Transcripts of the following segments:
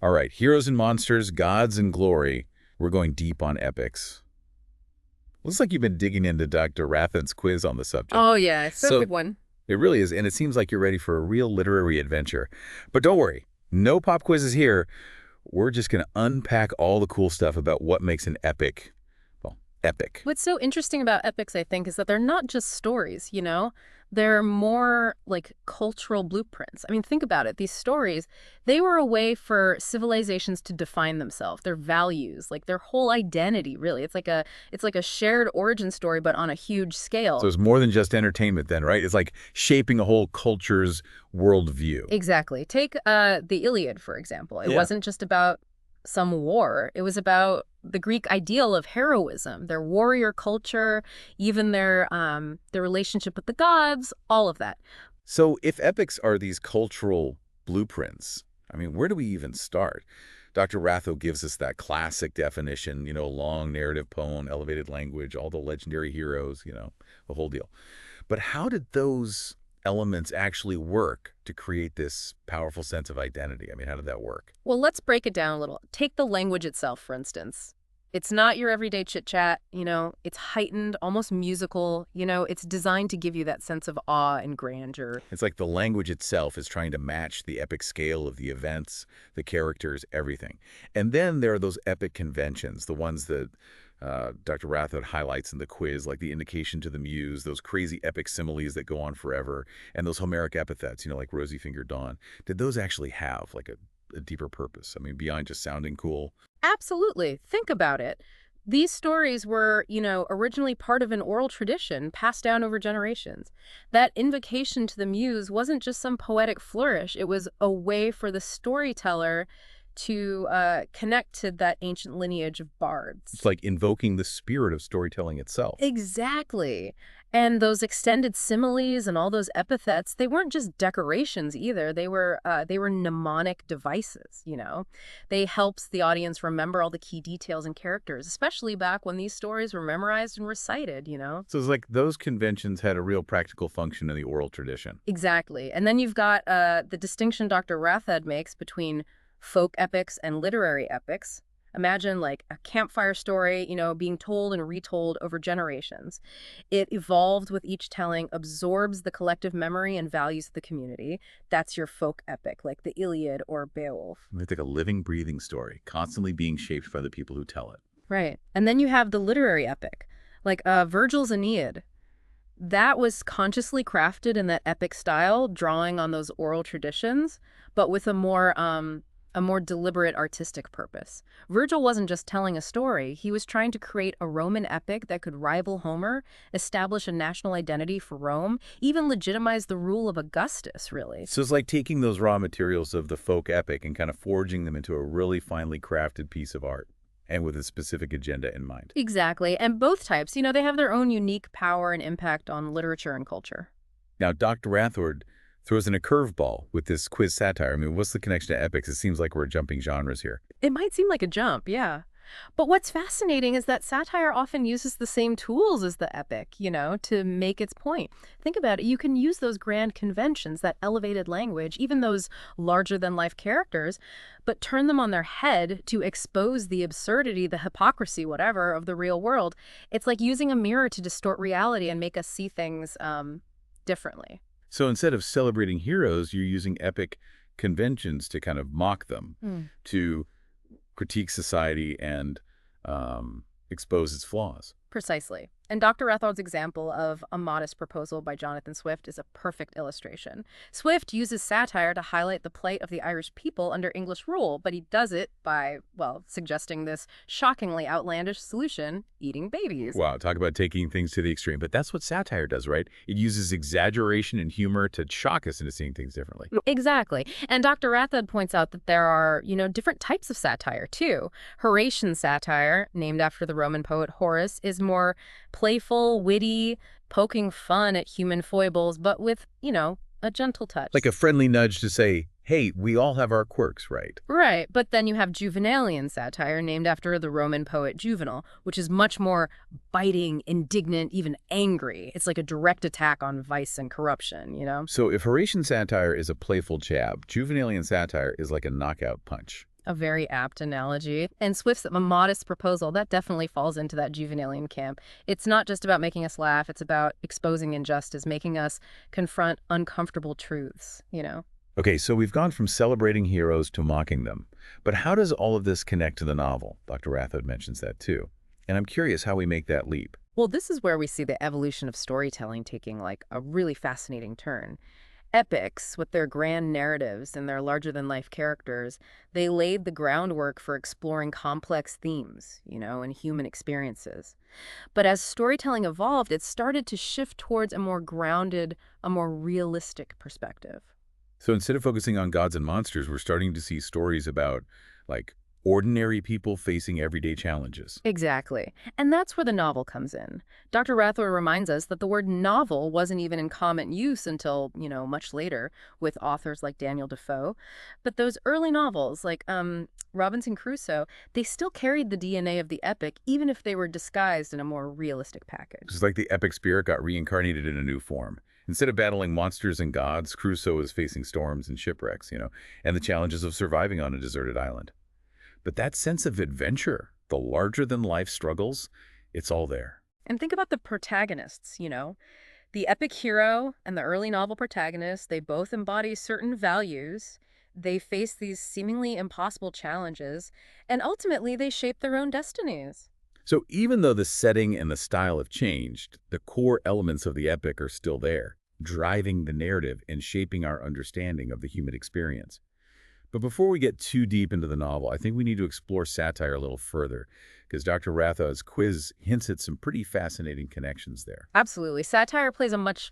All right, heroes and monsters, gods and glory. We're going deep on epics. Looks like you've been digging into Dr. Rathod's quiz on the subject. Oh, yeah, it's a So good one. it really is, and it seems like you're ready for a real literary adventure. But don't worry, no pop quizzes here. We're just going to unpack all the cool stuff about what makes an epic, well, epic. What's so interesting about epics, I think, is that they're not just stories, you know? They're more like cultural blueprints. I mean, think about it. These stories, they were a way for civilizations to define themselves, their values, like their whole identity, really. It's like a shared origin story, but on a huge scale. So it's more than just entertainment then, right? It's like shaping a whole culture's worldview. Exactly. Take the Iliad, for example. It Yeah. wasn't just about some war. It was about the Greek ideal of heroism, their warrior culture, even their relationship with the gods, all of that. So if epics are these cultural blueprints, I mean, where do we even start? Dr. Rathod gives us that classic definition, long narrative poem, elevated language, all the legendary heroes, the whole deal. But how did those elements actually work to create this powerful sense of identity? I mean, how did that work? Well, let's break it down a little. Take the language itself, for instance. It's not your everyday chit-chat, it's heightened, almost musical, it's designed to give you that sense of awe and grandeur. It's like the language itself is trying to match the epic scale of the events, the characters, everything. And then there are those epic conventions, the ones that Dr. Rathod highlights in the quiz, like the indication to the muse, those crazy epic similes that go on forever, and those Homeric epithets, like rosy-fingered dawn. Did those actually have like a deeper purpose? I mean, beyond just sounding cool? Absolutely. Think about it. These stories were, originally part of an oral tradition passed down over generations. That invocation to the muse wasn't just some poetic flourish. It was a way for the storyteller to connect to that ancient lineage of bards. It's like invoking the spirit of storytelling itself. Exactly. And those extended similes and all those epithets, they weren't just decorations either. They were mnemonic devices, They helped the audience remember all the key details and characters, especially back when these stories were memorized and recited, So it's like those conventions had a real practical function in the oral tradition. Exactly. And then you've got the distinction Dr. Rathod makes between folk epics and literary epics. Imagine like a campfire story, being told and retold over generations. It evolved with each telling, absorbs the collective memory and values of the community. That's your folk epic, like the Iliad or Beowulf. It's like a living, breathing story, constantly being shaped by the people who tell it. Right. And then you have the literary epic, like Virgil's Aeneid. That was consciously crafted in that epic style, drawing on those oral traditions, but with a more deliberate artistic purpose. Virgil wasn't just telling a story. He was trying to create a Roman epic that could rival Homer, establish a national identity for Rome, even legitimize the rule of Augustus, really. So it's like taking those raw materials of the folk epic and kind of forging them into a really finely crafted piece of art, and with a specific agenda in mind. Exactly. And both types, they have their own unique power and impact on literature and culture. Now, Dr. Rathod throws in a curveball with this quiz satire. I mean, what's the connection to epics? It seems like we're jumping genres here. It might seem like a jump, yeah. But what's fascinating is that satire often uses the same tools as the epic, to make its point. Think about it. You can use those grand conventions, that elevated language, even those larger-than-life characters, but turn them on their head to expose the absurdity, the hypocrisy, whatever, of the real world. It's like using a mirror to distort reality and make us see things differently. So instead of celebrating heroes, you're using epic conventions to kind of mock them, to critique society and expose its flaws. Precisely. And Dr. Rathod's example of A Modest Proposal by Jonathan Swift is a perfect illustration. Swift uses satire to highlight the plight of the Irish people under English rule, but he does it by, suggesting this shockingly outlandish solution, eating babies. Wow, talk about taking things to the extreme. But that's what satire does, right? It uses exaggeration and humor to shock us into seeing things differently. Exactly. And Dr. Rathod points out that there are, different types of satire, too. Horatian satire, named after the Roman poet Horace, is more playful, witty, poking fun at human foibles, but with, a gentle touch. Like a friendly nudge to say, hey, we all have our quirks, right? Right, but then you have Juvenalian satire, named after the Roman poet Juvenal, which is much more biting, indignant, even angry. It's like a direct attack on vice and corruption, So if Horatian satire is a playful jab, Juvenalian satire is like a knockout punch. A very apt analogy. And Swift's A Modest Proposal, that definitely falls into that juvenalian camp. It's not just about making us laugh, it's about exposing injustice, making us confront uncomfortable truths. Okay, so we've gone from celebrating heroes to mocking them. But how does all of this connect to the novel? Dr. Rathod mentions that too. And I'm curious how we make that leap. Well, this is where we see the evolution of storytelling taking like a really fascinating turn. Epics, with their grand narratives and their larger-than-life characters, they laid the groundwork for exploring complex themes, and human experiences. But as storytelling evolved, it started to shift towards a more grounded, a more realistic perspective. So instead of focusing on gods and monsters, we're starting to see stories about, like, ordinary people facing everyday challenges. Exactly. And that's where the novel comes in. Dr. Rathor reminds us that the word novel wasn't even in common use until, much later with authors like Daniel Defoe. But those early novels, like Robinson Crusoe, they still carried the DNA of the epic, even if they were disguised in a more realistic package. It's like the epic spirit got reincarnated in a new form. Instead of battling monsters and gods, Crusoe is facing storms and shipwrecks, and the challenges of surviving on a deserted island. But that sense of adventure, the larger-than-life struggles, it's all there. And think about the protagonists. The epic hero and the early novel protagonist, they both embody certain values. They face these seemingly impossible challenges, and ultimately they shape their own destinies. So even though the setting and the style have changed, the core elements of the epic are still there, driving the narrative and shaping our understanding of the human experience. But before we get too deep into the novel, I think we need to explore satire a little further, because Dr. Rathod's quiz hints at some pretty fascinating connections there. Absolutely. Satire plays a much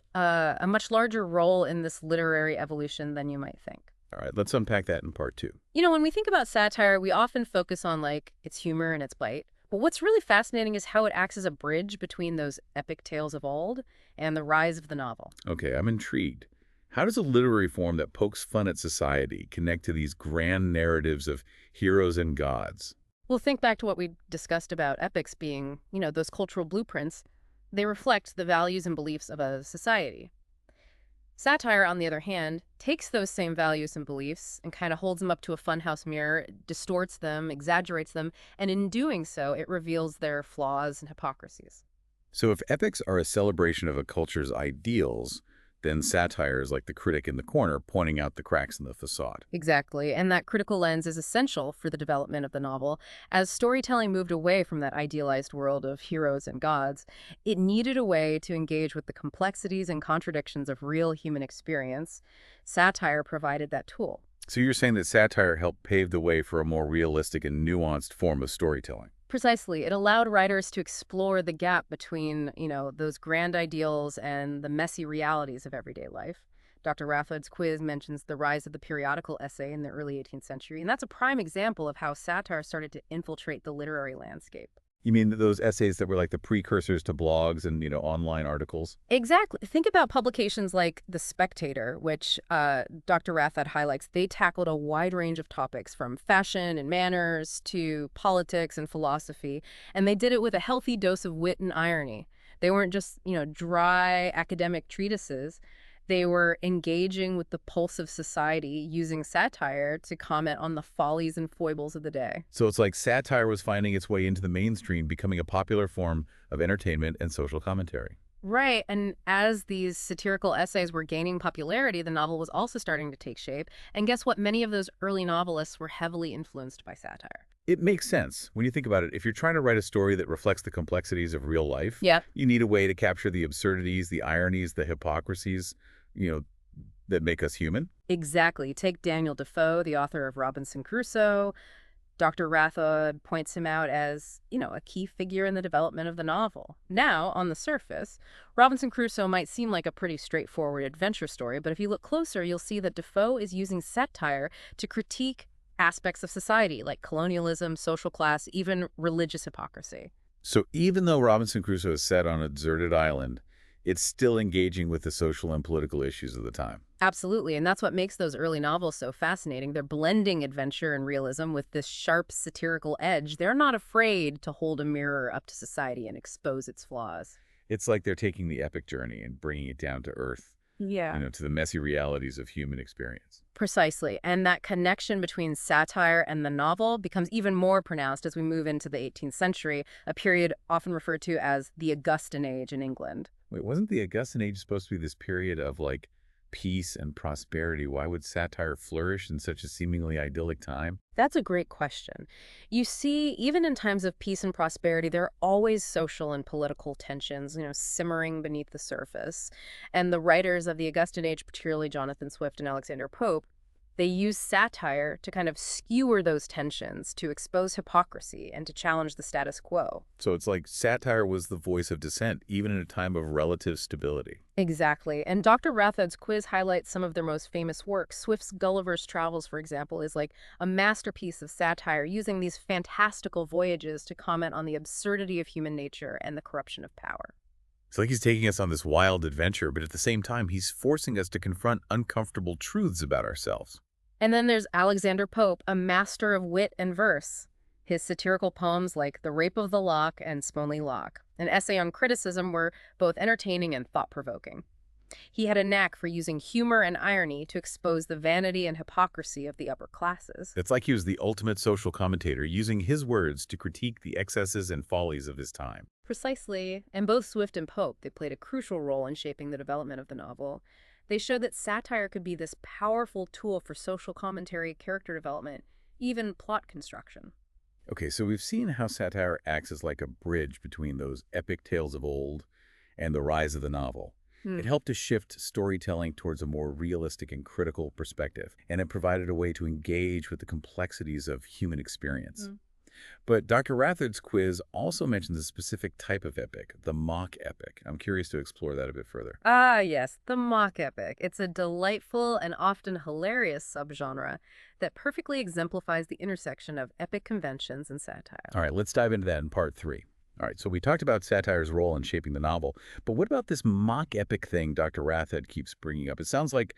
larger role in this literary evolution than you might think. All right, let's unpack that in part two. When we think about satire, we often focus on like its humor and its bite. But what's really fascinating is how it acts as a bridge between those epic tales of old and the rise of the novel. Okay, I'm intrigued. How does a literary form that pokes fun at society connect to these grand narratives of heroes and gods? Well, think back to what we discussed about epics being, those cultural blueprints. They reflect the values and beliefs of a society. Satire, on the other hand, takes those same values and beliefs and kind of holds them up to a funhouse mirror, distorts them, exaggerates them, and in doing so, it reveals their flaws and hypocrisies. So if epics are a celebration of a culture's ideals, then satire is like the critic in the corner pointing out the cracks in the facade. Exactly, and that critical lens is essential for the development of the novel. As storytelling moved away from that idealized world of heroes and gods, it needed a way to engage with the complexities and contradictions of real human experience. Satire provided that tool. So you're saying that satire helped pave the way for a more realistic and nuanced form of storytelling. Precisely. It allowed writers to explore the gap between, those grand ideals and the messy realities of everyday life. Dr. Rathod's quiz mentions the rise of the periodical essay in the early 18th century, and that's a prime example of how satire started to infiltrate the literary landscape. You mean those essays that were like the precursors to blogs and, online articles? Exactly. Think about publications like The Spectator, which Dr. Rathod highlights. They tackled a wide range of topics from fashion and manners to politics and philosophy, and they did it with a healthy dose of wit and irony. They weren't just, dry academic treatises. They were engaging with the pulse of society using satire to comment on the follies and foibles of the day. So it's like satire was finding its way into the mainstream, becoming a popular form of entertainment and social commentary. Right, and as these satirical essays were gaining popularity, the novel was also starting to take shape. And guess what? Many of those early novelists were heavily influenced by satire. It makes sense when you think about it. If you're trying to write a story that reflects the complexities of real life, Yeah. you need a way to capture the absurdities, the ironies, the hypocrisies, you know, that make us human. Exactly. Take Daniel Defoe, the author of Robinson Crusoe. Dr. Rathod points him out as, a key figure in the development of the novel. Now, on the surface, Robinson Crusoe might seem like a pretty straightforward adventure story, but if you look closer, you'll see that Defoe is using satire to critique aspects of society, like colonialism, social class, even religious hypocrisy. So even though Robinson Crusoe is set on a deserted island, it's still engaging with the social and political issues of the time. Absolutely, and that's what makes those early novels so fascinating. They're blending adventure and realism with this sharp satirical edge. They're not afraid to hold a mirror up to society and expose its flaws. It's like they're taking the epic journey and bringing it down to earth, Yeah. to the messy realities of human experience. Precisely. And that connection between satire and the novel becomes even more pronounced as we move into the 18th century, a period often referred to as the Augustan Age in England. Wait, wasn't the Augustan Age supposed to be this period of like peace and prosperity? Why would satire flourish in such a seemingly idyllic time? That's a great question. You see, even in times of peace and prosperity, there are always social and political tensions, simmering beneath the surface. And the writers of the Augustan Age, particularly Jonathan Swift and Alexander Pope, they use satire to kind of skewer those tensions, to expose hypocrisy, and to challenge the status quo. So it's like satire was the voice of dissent, even in a time of relative stability. Exactly. And Dr. Rathod's quiz highlights some of their most famous work. Swift's Gulliver's Travels, for example, is like a masterpiece of satire, using these fantastical voyages to comment on the absurdity of human nature and the corruption of power. It's like he's taking us on this wild adventure, but at the same time, he's forcing us to confront uncomfortable truths about ourselves. And then there's Alexander Pope, a master of wit and verse. His satirical poems like The Rape of the Lock and Sponley Lock, an essay on criticism, were both entertaining and thought-provoking. He had a knack for using humor and irony to expose the vanity and hypocrisy of the upper classes. It's like he was the ultimate social commentator, using his words to critique the excesses and follies of his time. Precisely. And both Swift and Pope, they played a crucial role in shaping the development of the novel. They showed that satire could be this powerful tool for social commentary, character development, even plot construction. Okay, so we've seen how satire acts as like a bridge between those epic tales of old and the rise of the novel. It helped to shift storytelling towards a more realistic and critical perspective, and it provided a way to engage with the complexities of human experience. But Dr. Rathod's quiz also mentions a specific type of epic, the mock epic. I'm curious to explore that a bit further. Ah, yes, the mock epic. It's a delightful and often hilarious subgenre that perfectly exemplifies the intersection of epic conventions and satire. All right, let's dive into that in part 3. All right, so we talked about satire's role in shaping the novel, but what about this mock epic thing Dr. Rathod keeps bringing up? It sounds like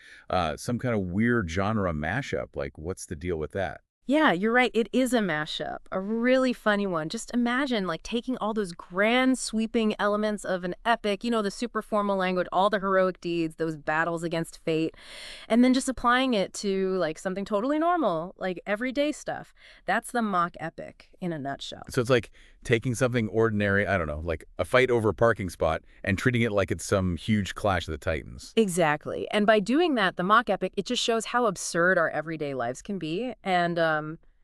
some kind of weird genre mashup. Like, what's the deal with that? Yeah, you're right. It is a mashup, a really funny one. Just imagine like taking all those grand sweeping elements of an epic, the super formal language, all the heroic deeds, those battles against fate, and then just applying it to like something totally normal, like everyday stuff. That's the mock epic in a nutshell. So it's like taking something ordinary, I don't know, like a fight over a parking spot, and treating it like it's some huge Clash of the Titans. Exactly. And by doing that, the mock epic, it just shows how absurd our everyday lives can be. And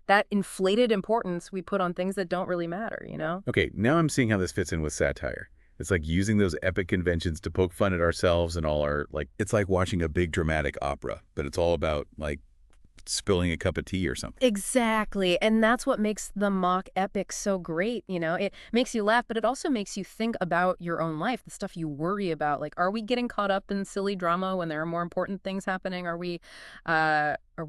that inflated importance we put on things that don't really matter. Okay, now I'm seeing how this fits in with satire. It's like using those epic conventions to poke fun at ourselves and all our, like, it's like watching a big dramatic opera, but it's all about, like, spilling a cup of tea or something. Exactly. And that's what makes the mock epic so great. It makes you laugh, but it also makes you think about your own life, the stuff you worry about. Like, are we getting caught up in silly drama when there are more important things happening? Are we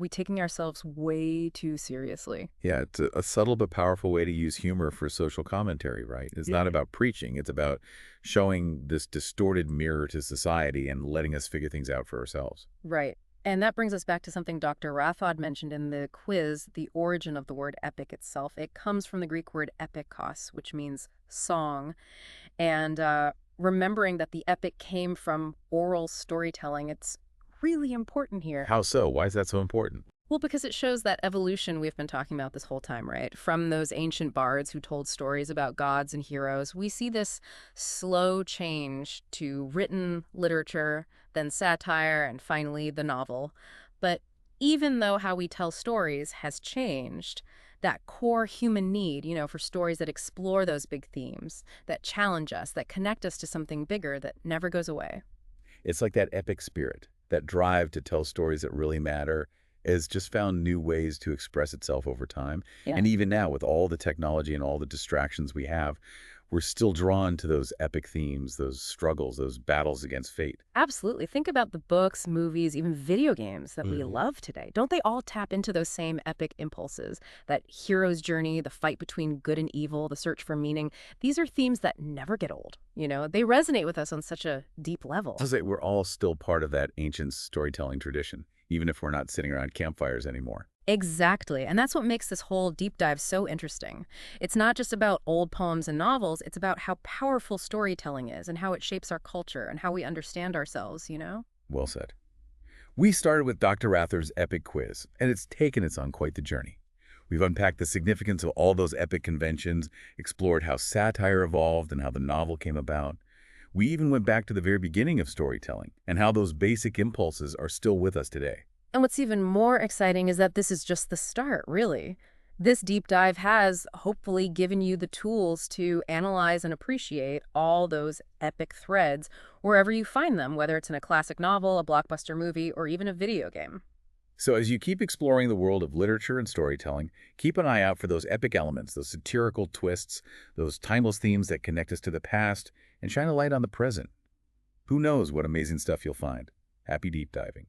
taking ourselves way too seriously? Yeah, it's a subtle but powerful way to use humor for social commentary, right? It's not about preaching. It's about showing this distorted mirror to society and letting us figure things out for ourselves. Right. And that brings us back to something Dr. Rathod mentioned in the quiz, the origin of the word epic itself. It comes from the Greek word epikos, which means song. And remembering that the epic came from oral storytelling, it's really important here. How so? Why is that so important? Well, because it shows that evolution we've been talking about this whole time, right? From those ancient bards who told stories about gods and heroes, we see this slow change to written literature, then satire, and finally the novel. But even though how we tell stories has changed, that core human need, for stories that explore those big themes, that challenge us, that connect us to something bigger that never goes away. It's like that epic spirit, that drive to tell stories that really matter, has just found new ways to express itself over time. Yeah. And even now, with all the technology and all the distractions we have, we're still drawn to those epic themes, those struggles, those battles against fate. Absolutely. Think about the books, movies, even video games that we love today. Don't they all tap into those same epic impulses? That hero's journey, the fight between good and evil, the search for meaning. These are themes that never get old. They resonate with us on such a deep level. I'll say we're all still part of that ancient storytelling tradition, even if we're not sitting around campfires anymore. Exactly. And that's what makes this whole deep dive so interesting. It's not just about old poems and novels. It's about how powerful storytelling is and how it shapes our culture and how we understand ourselves. Well said. We started with Dr. Rather's epic quiz, and it's taken us on quite the journey. We've unpacked the significance of all those epic conventions, explored how satire evolved and how the novel came about. We even went back to the very beginning of storytelling and how those basic impulses are still with us today. And what's even more exciting is that this is just the start, really. This deep dive has hopefully given you the tools to analyze and appreciate all those epic threads wherever you find them, whether it's in a classic novel, a blockbuster movie, or even a video game. So as you keep exploring the world of literature and storytelling, keep an eye out for those epic elements, those satirical twists, those timeless themes that connect us to the past and shine a light on the present. Who knows what amazing stuff you'll find. Happy deep diving.